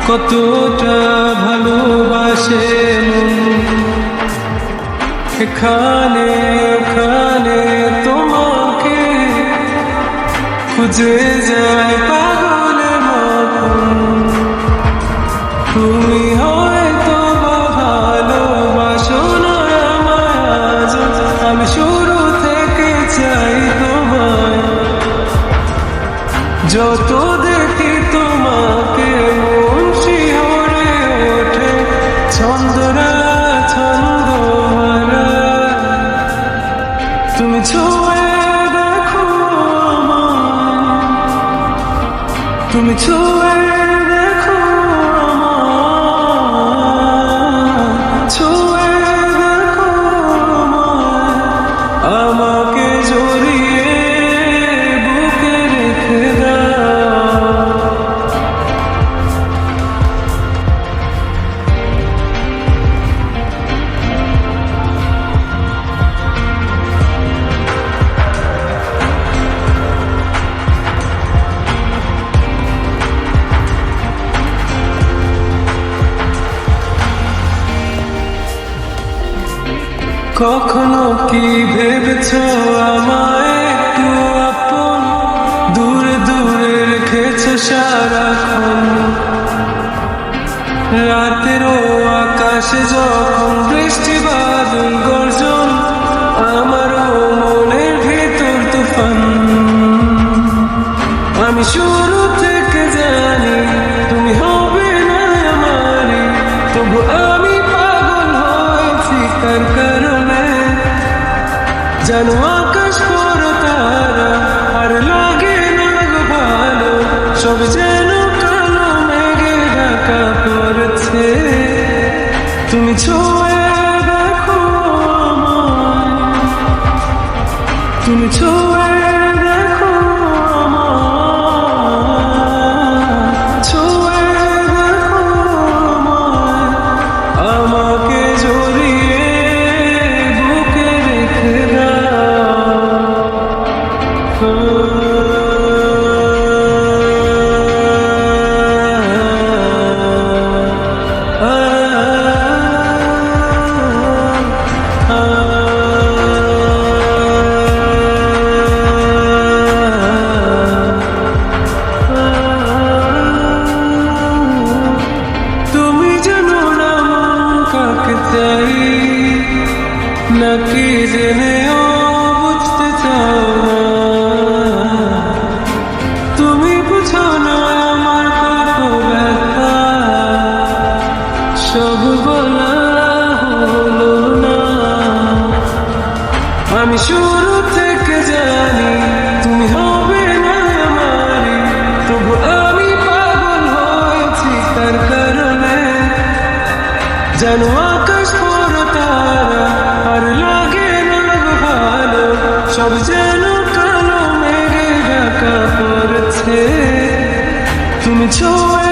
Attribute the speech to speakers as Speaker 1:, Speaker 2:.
Speaker 1: কতটা ভালোবাসে এখানে ওখানে তোমাকে খুঁজে যায় পাগলের মতন। তুমি হয়তো ভালোবাসো না আমায়, আমি শুরু থেকে চাই তোমায়। যত দেখি তোমাকে মন শিহরে ওঠে, ছন্দরা ছন্দ হারা। তুমি ছুঁয়ে দেখো আমায়, তুমি ছুঁয়ে দেখো আমায়, ছুঁয়ে দেখো আমায়, আমাকে জড়িয়ে বুকে রেখে দাও। কখনো কি ভেবেছো আমায় একটু আপন, দূরে দূরে রেখেছো সারাক্ষণ। রাতেরও আকাশে যখন বৃষ্টি বাদল গর্জন, আমারও মনের ভিতর তুফান। আমি শুরু থেকে জানি তুমি হবে না আমারে, তবু আমি পাগল হয়েছি তার কারণে। জানো আকাশ বড় তারা আর লাগে না গো ভালো, সব যেন কালো মেঘে ঢাকা পড়েছে। তুমি ছুঁয়ে দেখো আমায়, তুমি ছুঁয়ে দেখো আমায়, ছুঁয়ে দেখো আমায়, আমাকে জড়িয়ে বুকে রেখে তুমি জানো না মন কাকে চাই, নাকি জেনেও বুঝতে চাও না। তুমি বুঝো না আমার কত ব্যথা, সব বলা হলো না। আমি শুরু থেকে জানি তুমি হবে না আমারে, তবু আমি পাগল হয়েছি তার কারণে। জানো আকাশ বড় তারা আর লাগে না গো ভালো, সব যেন কালো মেঘে ঢাকা পড়েছে। তুমি ছুঁয়ে